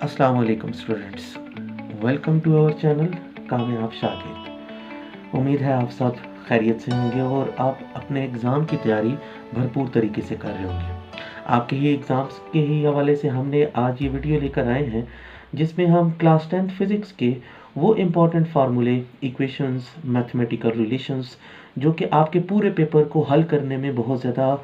अस्सलाम वालेकुम students, welcome to our channel Kamyab Shagird. उम्मीद है आप सब खैरियत से होंगे और आप अपने एग्ज़ाम की तैयारी भरपूर तरीके से कर रहे होंगे। आपके ही एग्ज़ाम्स के ही हवाले से हमने आज ये वीडियो लेकर आए हैं जिसमें हम क्लास 10th फिज़िक्स के वो इम्पॉर्टेंट फार्मूले, इक्वेशंस, मैथमेटिकल रिलेशंस जो कि आपके पूरे पेपर को हल करने में बहुत ज़्यादा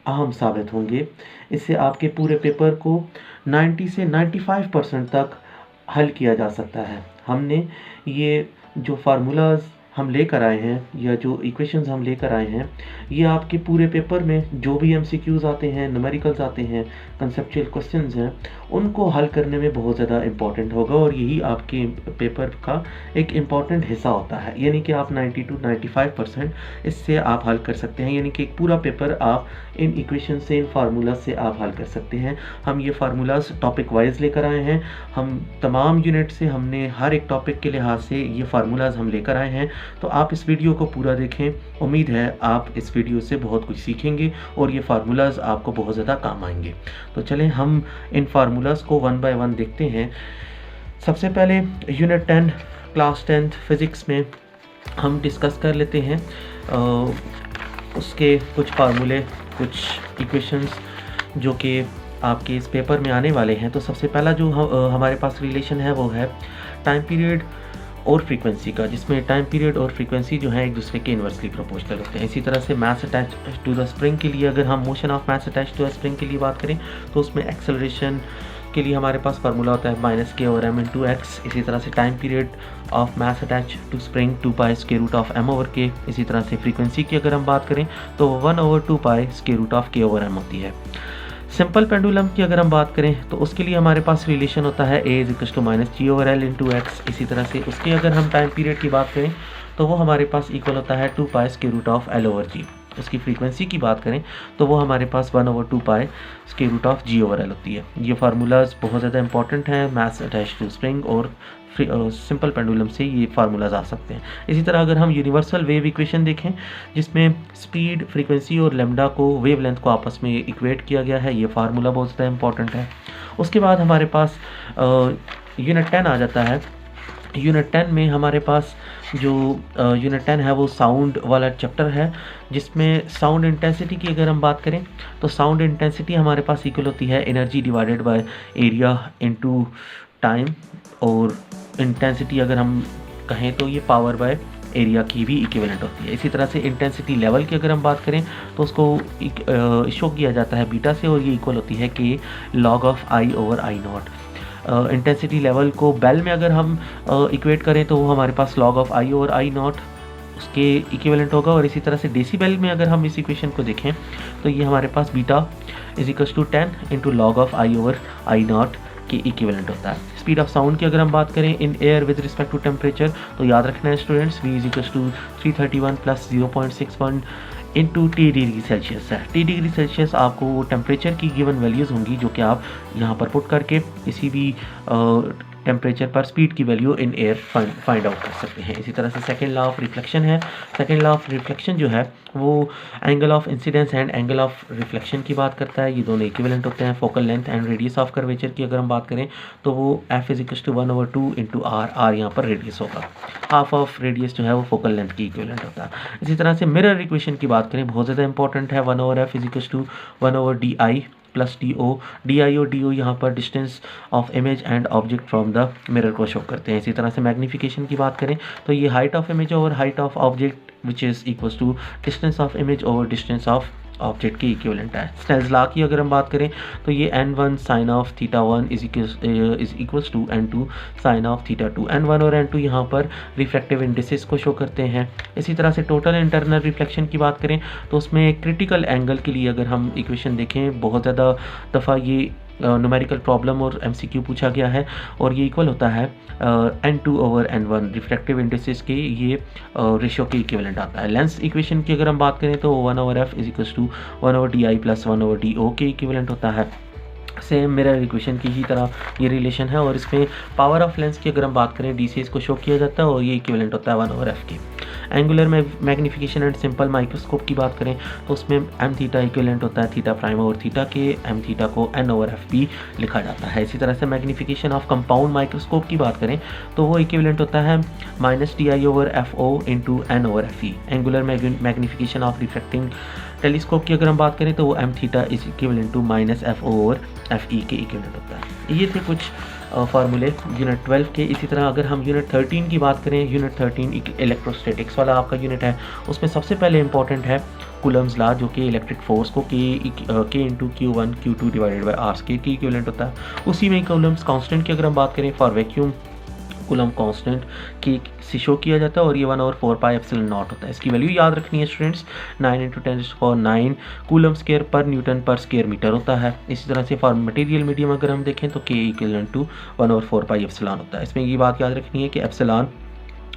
अहम साबित होंगे। इससे आपके पूरे पेपर को 90 से 95% तक हल किया जा सकता है। हमने ये जो फार्मूलाज हम लेकर आए हैं या जो इक्वेशंस हम लेकर आए हैं, ये आपके पूरे पेपर में जो भी एमसीक्यूज आते हैं, न्यूमेरिकल्स आते हैं, कंसेप्चुअल क्वेश्चंस हैं, उनको हल करने में बहुत ज़्यादा इम्पॉर्टेंट होगा और यही आपके पेपर का एक इम्पॉर्टेंट हिस्सा होता है। यानी कि आप 90 to 95% इससे आप हल कर सकते हैं, यानी कि एक पूरा पेपर आप इन इक्वेशन से, इन फार्मूला से आप हल कर सकते हैं। हम ये फार्मूलाज टॉपिक वाइज लेकर आए हैं। हम तमाम यूनिट से हमने हर एक टॉपिक के लिहाज से ये फार्मूलाज हम लेकर आए हैं। तो आप इस वीडियो को पूरा देखें। उम्मीद है आप इस वीडियो से बहुत कुछ सीखेंगे और ये फार्मूलाज आपको बहुत ज़्यादा काम आएंगे। तो चलें हम इन फार्मूलाज को वन बाय वन देखते हैं। सबसे पहले यूनिट 10 क्लास 10th फिज़िक्स में हम डिस्कस कर लेते हैं उसके कुछ फार्मूले, कुछ इक्वेशंस जो कि आपके इस पेपर में आने वाले हैं। तो सबसे पहला जो हमारे पास रिलेशन है वो है टाइम पीरियड और फ्रीक्वेंसी का, जिसमें टाइम पीरियड और फ्रीक्वेंसी जो है एक दूसरे के इन्वर्सली प्रोपोर्शनल होते हैं। इसी तरह से mass attach to the spring के लिए, अगर हम motion of mass attach to the spring के लिए बात करें तो उसमें एक्सेलरेशन के लिए हमारे पास फार्मूला होता है -k/m/x। इसी तरह से time period of mass attach to spring 2π√m/k। इसी तरह से फ्रीक्वेंसी की अगर हम बात करें तो 1/2π√k/m होती है। सिंपल पेंडुलम की अगर हम बात करें तो उसके लिए हमारे पास रिलेशन होता है a -g/l/x। इसी तरह से उसके अगर हम टाइम पीरियड की बात करें तो वो हमारे पास इक्वल होता है 2π√l/g। उसकी फ्रीक्वेंसी की बात करें तो वो हमारे पास 1/2π√g/l होती है। ये फार्मूलाज बहुत ज़्यादा इंपॉर्टेंट हैं मास अटैच टू स्प्रिंग और सिंपल पेंडुलम से ये फार्मूलाज आ सकते हैं। इसी तरह अगर हम यूनिवर्सल वेव इक्वेशन देखें जिसमें स्पीड, फ्रीक्वेंसी और लेमडा को, वेवलेंथ को आपस में इक्वेट किया गया है, ये फार्मूला बहुत ज़्यादा इंपॉर्टेंट है। उसके बाद हमारे पास यूनिट 10 आ जाता है। यूनिट 10 में हमारे पास जो यूनिट 10 है वो साउंड वाला चैप्टर है, जिसमें साउंड इंटेंसिटी की अगर हम बात करें तो साउंड इंटेंसिटी हमारे पास इक्वल होती है energy divided by area into time, और इंटेंसिटी अगर हम कहें तो ये पावर बाय एरिया की भी इक्विवेलेंट होती है। इसी तरह से इंटेंसिटी लेवल की अगर हम बात करें तो उसको शो किया जाता है बीटा से और ये इक्वल होती है k log/I/I0। इंटेंसिटी लेवल को बेल में अगर हम इक्वेट करें तो वो हमारे पास log/I/I0 उसके इक्विवेलेंट होगा। और इसी तरह से डेसीबेल में अगर हम इस इक्वेशन को देखें तो ये हमारे पास बीटा = 10 × log/I/I0 के इक्विवेलेंट होता है। स्पीड ऑफ साउंड की अगर हम बात करें in air with respect to temperature तो याद रखना है students, v = 331 + 0.61 × T degree Celsius है। T डिग्री सेल्सियस आपको टेम्परेचर की गिवन वैल्यूज़ होंगी जो कि आप यहाँ पर पुट करके किसी भी टेम्परेचर पर स्पीड की value in air find out कर सकते हैं। इसी तरह से सेकेंड लॉ ऑफ रिफ्लेक्शन है। सेकेंड लॉ ऑफ रिफ्लेक्शन जो है वो angle of incidence and angle of reflection की बात करता है। ये दोनों इक्विवेलेंट होते हैं। Focal length and radius of curvature की अगर हम बात करें तो वो f = 1/2 × r यहाँ पर रेडियस होगा। हाफ ऑफ रेडियस जो है वो फोकल लेंथ की इक्विवेलेंट होता है। इसी तरह से मिरर इक्वेशन की बात करें, बहुत ज़्यादा इंपॉर्टेंट है। 1/f = 1/di + do। डी और डी यहाँ पर distance of image and object from the mirror को शो करते हैं। इसी तरह से मैग्नीफिकेशन की बात करें तो ये height of image over height of object which is equals to distance of image over distance of object की इक्विवेलेंट है। स्नेल्स लॉ की अगर हम बात करें तो ये n1 sin of θ1 is equals to n2 sin of θ2। n1 और n2 यहाँ पर रिफ्रैक्टिव इंडिसेस को शो करते हैं। इसी तरह से टोटल इंटरनल रिफ्लेक्शन की बात करें तो उसमें क्रिटिकल एंगल के लिए अगर हम इक्वेशन देखें, बहुत ज़्यादा दफ़ा ये न्यूमेरिकल प्रॉब्लम और MCQ पूछा गया है और ये इक्वल होता है n2/n1 रिफ्रैक्टिव इंडिसेस के ये रेशियो के इक्विवेलेंट आता है। लेंस इक्वेशन की अगर हम बात करें तो 1/f = 1/di + 1/do के इक्विवेलेंट होता है। सेम मिरर इक्वेशन की ही तरह ये रिलेशन है और इसमें पावर ऑफ लेंस की अगर हम बात करें डी से इसको शो किया जाता है और ये इक्विवेलेंट होता है 1/f के। Angular magnification and simple microscope की बात करें तो उसमें एम थीटा इक्विवेलेंट होता है थीटा प्राइम ओवर थीटा के, एम थीटा को एन ओवर एफ पी लिखा जाता है। इसी तरह से मैग्नीफिकेशन ऑफ कंपाउंड माइक्रोस्कोप की बात करें तो वो इक्विवेलेंट होता है minus T I over F O into N over F E. Angular magnification of refracting telescope की अगर हम बात करें तो वो M theta is equivalent to minus F O over F E के इक्विवेलेंट होता है। ये थे कुछ फार्मूले यूनिट 12 के। इसी तरह अगर हम यूनिट 13 की बात करें, यूनिट 13 इलेक्ट्रोस्टैटिक्स वाला आपका यूनिट है, उसमें सबसे पहले इंपॉर्टेंट है कूलम्स लॉ, जो कि इलेक्ट्रिक फोर्स को K into Q1 Q2 divided by R square के इक्विवेलेंट होता है। उसी में कूलम्स कांस्टेंट की अगर हम बात करें फॉर वैक्यूम, कूलम कांस्टेंट की से शो किया जाता है और ये 1/4 पाई एप्सिलॉन नॉट होता है। इसकी वैल्यू याद रखनी है स्टूडेंट्स, 9 × 10⁹ कूलम स्क्वायर पर न्यूटन पर स्क्वायर मीटर होता है। इसी तरह से फॉर मटेरियल मीडियम अगर हम देखें तो K equal to 1/4 pi epsilon होता है। इसमें ये बात याद रखनी है कि एप्सिलॉन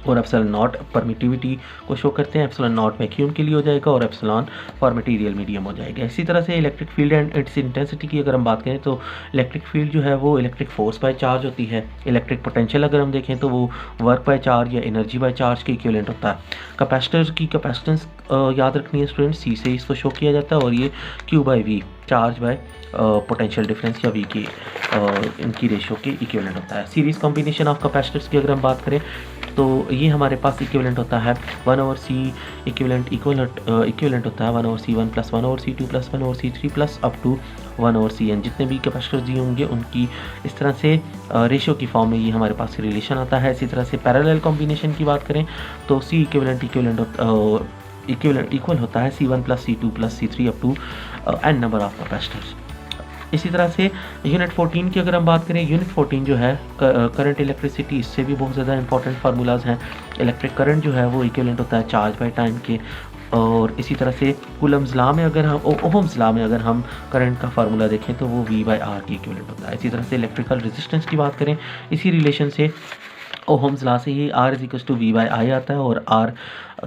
और एप्सिलॉन नॉट परमिटिविटी को शो करते हैं, एप्सिलॉन नॉट वैक्यूम के लिए हो जाएगा और एप्सिलॉन फॉर मटेरियल मीडियम हो जाएगा। इसी तरह से electric field and it's intensity की अगर हम बात करें तो इलेक्ट्रिक फील्ड जो है वो इलेक्ट्रिक फोर्स बाय चार्ज होती है। इलेक्ट्रिक पोटेंशियल अगर हम देखें तो वो वर्क बाय चार्ज या एनर्जी बाय चार्ज के इक्विवेलेंट होता है। कैपेसिटर की कैपेसिटेंस याद रखनी है स्टूडेंट्स, सी से इसको शो किया जाता है और ये Q/V charge by potential difference या V के इनकी रेशियो के इक्विवेलेंट होता है। सीरीज कॉम्बिनेशन ऑफ कैपेसिटर्स की अगर हम बात करें तो ये हमारे पास इक्विवेलेंट होता है 1/C इक्विवेलेंट होता है 1/C1 + 1/C2 + 1/C3 plus up to 1/Cn। जितने भी कैपेसिटर्स दिए होंगे उनकी इस तरह से रेशियो की फॉर्म में ये हमारे पास रिलेशन आता है। इसी तरह से पैरेलल कॉम्बिनेशन की बात करें तो C इक्वल होता है C1 + C2 + C3 up to n number of capacitors. इसी तरह से यूनिट 14 की अगर हम बात करें, यूनिट 14 जो है करंट इलेक्ट्रिसिटी, इससे भी बहुत ज़्यादा इंपॉर्टेंट फार्मूलाज हैं। इलेक्ट्रिक करंट जो है वो इक्विवेलेंट होता है चार्ज बाय टाइम के। और इसी तरह से कूलम्स लॉ में अगर हम ओहम्स लॉ में अगर हम करंट का फार्मूला देखें तो वो V/R के इक्विवेलेंट होता है। इसी तरह से इलेक्ट्रिकल रेजिस्टेंस की बात करें, इसी रिलेशन से ओहम्स लॉ से ही R = V/I आता है और R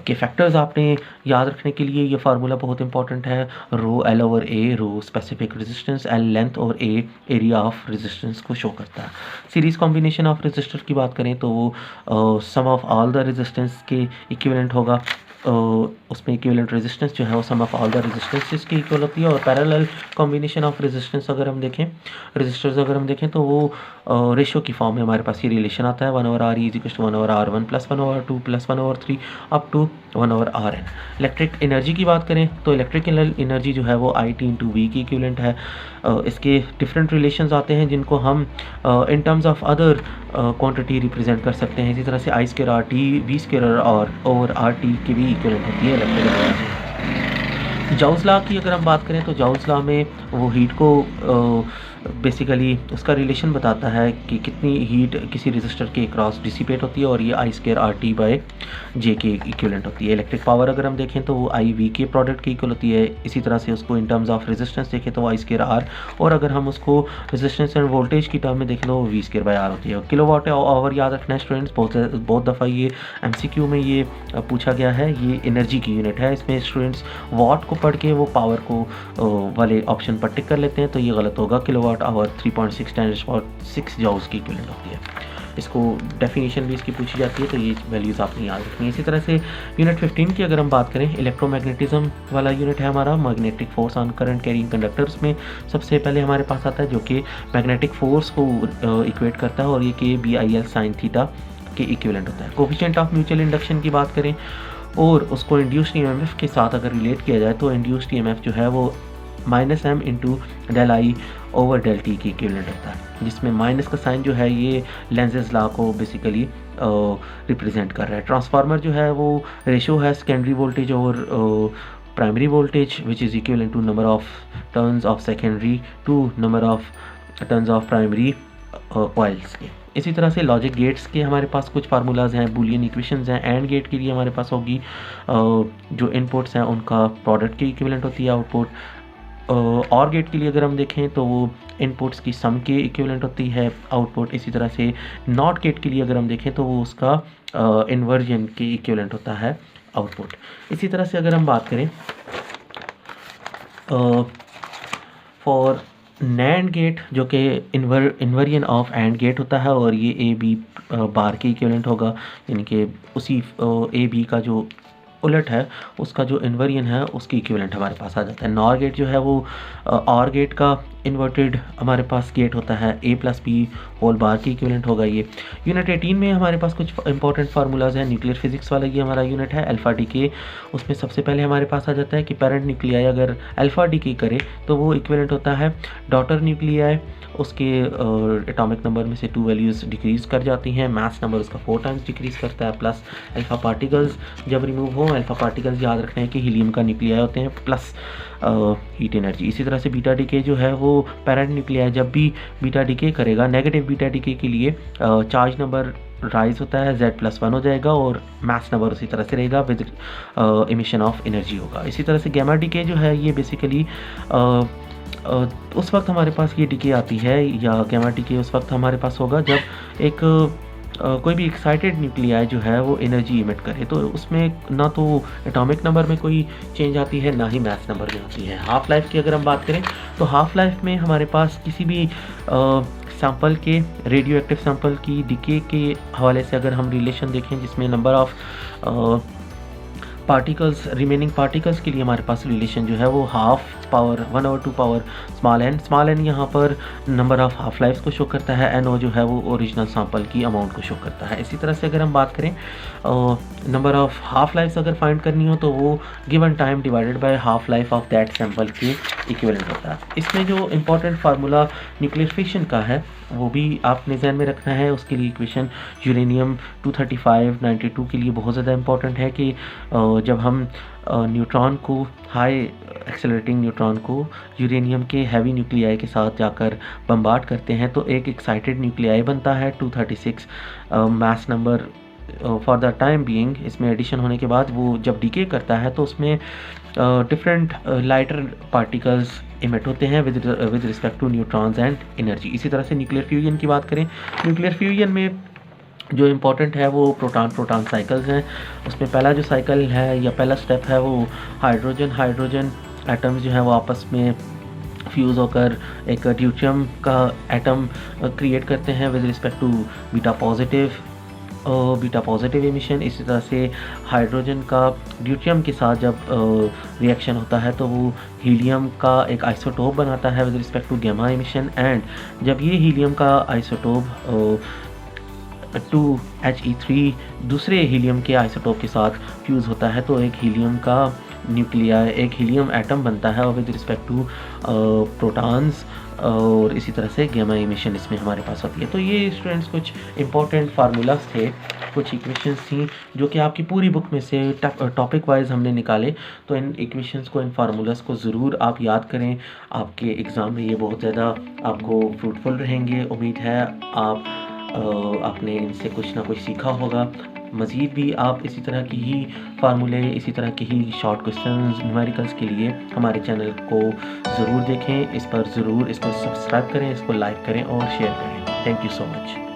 के फैक्टर्स आपने याद रखने के लिए ये फार्मूला बहुत इंपॉर्टेंट है। ρL/A, रो स्पेसिफिक रेजिस्टेंस, L लेंथ और A एरिया ऑफ रेजिस्टेंस को शो करता है। सीरीज कॉम्बिनेशन ऑफ रेजिस्टर की बात करें तो वो सम ऑफ ऑल द रेजिस्टेंस के इक्विवेलेंट होगा। उसमें इक्विवेलेंट रेजिस्टेंस जो है वो सम ऑफ ऑल द रेजिस्टेंसेस की इक्वल होती है। और पैरेलल कॉम्बिनेशन ऑफ रेजिस्टेंस अगर हम देखें, रेजिस्टर्स अगर हम देखें तो वो रेशियो की फॉर्म में हमारे पास ये रिलेशन आता है 1/RE = 1/R1 + 1/2 + 1/3 up to 1/Rn। Electric energy की बात करें तो इलेक्ट्रिकल एनर्जी जो है वो IT × V की इक्विवेलेंट है। इसके डिफरेंट रिलेशंस आते हैं जिनको हम in terms of other quantity represent कर सकते हैं। इसी तरह से I² RT V² और ओवर RT की भी इक्विवेलेंट होती है इलेक्ट्रिकल एनर्जी। जाउस लॉ की अगर हम बात करें तो जाउस लॉ में वो हीट को बेसिकली उसका रिलेशन बताता है कि कितनी हीट किसी रेजिस्टर के क्रॉस डिसिपेट होती है और ये I² RT/J के इक्विवेलेंट होती है। इलेक्ट्रिक पावर अगर हम देखें तो वो IV के प्रोडक्ट की इक्वल होती है। इसी तरह से उसको इन टर्म्स ऑफ रेजिस्टेंस देखें तो I² R, और अगर हम उसको रेजिस्टेंस एंड वोल्टेज की टर्म में देखें तो वो V²/R होती है। किलोवाट आवर याद रखना है स्टूडेंट्स, बहुत दफ़ा ये MCQ में ये पूछा गया है। ये एनर्जी की यूनिट है। इसमें स्टूडेंट्स वॉट को पढ़ के वो पावर को वाले ऑप्शन पर टिक कर लेते हैं तो ये गलत होगा। किलोवाट आवर 3.6 × 10⁶ जॉउल्स की इक्विवेलेंट होती है। इसको डेफिनेशन भी इसकी पूछी जाती है तो ये वैल्यूज़ आपने याद रखनी है। इसी तरह से यूनिट 15 की अगर हम बात करें, इलेक्ट्रोमैग्नेटिज्म वाला यूनिट है हमारा, magnetic force on current carrying conductors में सबसे पहले हमारे पास आता है जो कि मैग्नेटिक फोर्स को इक्वेट करता है और ये कि BIL sin θ के इक्विवेलेंट होता है। कोफिशिएंट ऑफ म्यूचुअल इंडक्शन की बात करें और उसको इंड्यूस्ड EMF के साथ अगर रिलेट किया जाए तो इंड्यूस्ड EMF जो है वो -m × del I/del T की इक्विवेलेंट होता है, जिसमें माइनस का साइन जो है ये लेंजेस लॉ को बेसिकली रिप्रेजेंट कर रहा है। ट्रांसफार्मर जो है वो रेशियो है सेकेंडरी वोल्टेज और primary voltage which is equivalent to number of turns of secondary to number of turns of primary coils के। इसी तरह से लॉजिक गेट्स के हमारे पास कुछ फार्मूलाज हैं, बूलियन इक्वेशंस हैं। एंड गेट के लिए हमारे पास होगी जो इनपुट्स हैं उनका प्रोडक्ट की इक्विवेलेंट होती है आउटपुट। और गेट के लिए अगर हम देखें तो वो इनपुट्स की सम के इक्विवेलेंट होती है आउटपुट। इसी तरह से नॉट गेट के लिए अगर हम देखें तो वो उसका इन्वर्जन के इक्विवेलेंट होता है आउटपुट। इसी तरह से अगर हम बात करें फॉर नैंड गेट जो कि इन्वर्जन ऑफ एंड गेट होता है, और ये ए बी बार के इक्विवेलेंट होगा, यानी कि उसी ए बी का जो उलट है उसका जो इन्वर्जन है उसकी इक्विवेलेंट हमारे पास आ जाता है। नॉर गेट जो है वो और गेट का इन्वर्टेड हमारे पास गेट होता है, ए प्लस बी होल बार की इक्विवेलेंट होगा ये। यूनिट 18 में हमारे पास कुछ इंपॉर्टेंट फार्मूलाज हैं। न्यूक्लियर फिजिक्स वाला ये हमारा यूनिट है, अल्फा डीके। उसमें सबसे पहले हमारे पास आ जाता है कि पेरेंट न्यूक्लियाई अगर अल्फा डीके करे तो वो इक्विवेलेंट होता है डॉटर न्यूक्लियाई, उसके एटॉमिक नंबर में से 2 वैल्यूज़ डिक्रीज़ कर जाती हैं, मास नंबर उसका 4 टाइम्स डिक्रीज़ करता है, प्लस अल्फ़ा पार्टिकल्स जब रिमूव हो, अल्फ़ा पार्टिकल्स याद रखना है कि हीलियम का न्यूक्लियाई होते हैं, प्लस हीट एनर्जी। इसी तरह से बीटा डीके जो है वो पेरेंट न्यूक्लियाई जब भी बीटा डीके करेगा, नेगेटिव बीटा डीके के लिए चार्ज नंबर राइज होता है, Z+1 हो जाएगा और मास नंबर उसी तरह से रहेगा विद इमिशन ऑफ एनर्जी होगा। इसी तरह से गैमा डीके जो है ये बेसिकली उस वक्त हमारे पास ये डीके आती है, या गैमा डीके उस वक्त हमारे पास होगा जब एक कोई भी एक्साइटेड न्यूक्लियाई जो है वो एनर्जी इमिट करे, तो उसमें ना तो एटॉमिक नंबर में कोई चेंज आती है, ना ही मास नंबर में आती है। हाफ लाइफ की अगर हम बात करें तो हाफ लाइफ में हमारे पास किसी भी सैंपल के, रेडियो एक्टिव सैंपल की डीके के हवाले से अगर हम रिलेशन देखें जिसमें number of particles, remaining particles के लिए हमारे पास रिलेशन जो है वो half power 1/2 power small N यहाँ पर नंबर ऑफ हाफ लाइफ्स को शो करता है, एन ओ जो है वो ओरिजिनल सैंपल की अमाउंट को शो करता है। इसी तरह से अगर हम बात करें नंबर ऑफ हाफ लाइफ्स अगर फाइंड करनी हो तो वो given time divided by half life of that sample के इक्विवेलेंट होता है। इसमें जो इंपॉर्टेंट फार्मूला न्यूक्लियर फिशन का है वो भी आपने ध्यान में रखना है। उसके लिए इक्वेशन यूरेनियम 235 92 के लिए बहुत ज़्यादा इंपॉर्टेंट है कि जब हम न्यूट्रॉन को, हाई एक्सेलरेटिंग न्यूट्रॉन को यूरेनियम के हैवी न्यूक्लियाई के साथ जाकर बम्बार्ड करते हैं तो एक एक्साइटेड न्यूक्लियाई बनता है 236 mass number for the time being. इसमें एडिशन होने के बाद वो जब डीके करता है तो उसमें डिफरेंट लाइटर पार्टिकल्स इमिट होते हैं with respect to neutrons and energy. इसी तरह से न्यूक्लियर फ्यूजन की बात करें, न्यूक्लियर फ्यूजन में जो इम्पोर्टेंट है वो प्रोटॉन साइकिल्स हैं। उसमें पहला जो साइकिल है या पहला स्टेप है वो हाइड्रोजन एटम्स जो है वो आपस में फ्यूज़ होकर एक ड्यूट्रियम का एटम क्रिएट करते हैं with respect to beta positive emission. इसी तरह से हाइड्रोजन का ड्यूट्रियम के साथ जब रिएक्शन होता है तो वो हीलियम का एक आइसोटोप बनाता है with respect to gamma emission, and जब ये हीलियम का आइसोटोप 2He3 दूसरे हीलियम के आइसोटोप के साथ फ्यूज़ होता है तो एक हीलियम का न्यूक्लिया, एक हीलियम एटम बनता है विद रिस्पेक्ट टू प्रोटॉन्स, और इसी तरह से गैमा एमिशन इसमें हमारे पास होती है। तो ये स्टूडेंट्स कुछ इंपॉर्टेंट फार्मूलाज थे, कुछ इक्वेशंस थी जो कि आपकी पूरी बुक में से टॉपिक वाइज हमने निकाले। तो इन इक्वेशंस को, इन फार्मूलाज को ज़रूर आप याद करें, आपके एग्ज़ाम में ये बहुत ज़्यादा आपको फ्रूटफुल रहेंगे। उम्मीद है आपने इनसे कुछ ना कुछ सीखा होगा। मज़ीद भी आप इसी तरह की ही फार्मूले, इसी तरह की ही शॉर्ट क्वेश्चंस, न्यूमेरिकल्स के लिए हमारे चैनल को ज़रूर देखें। इस पर सब्सक्राइब करें, इसको लाइक करें और शेयर करें। Thank you so much.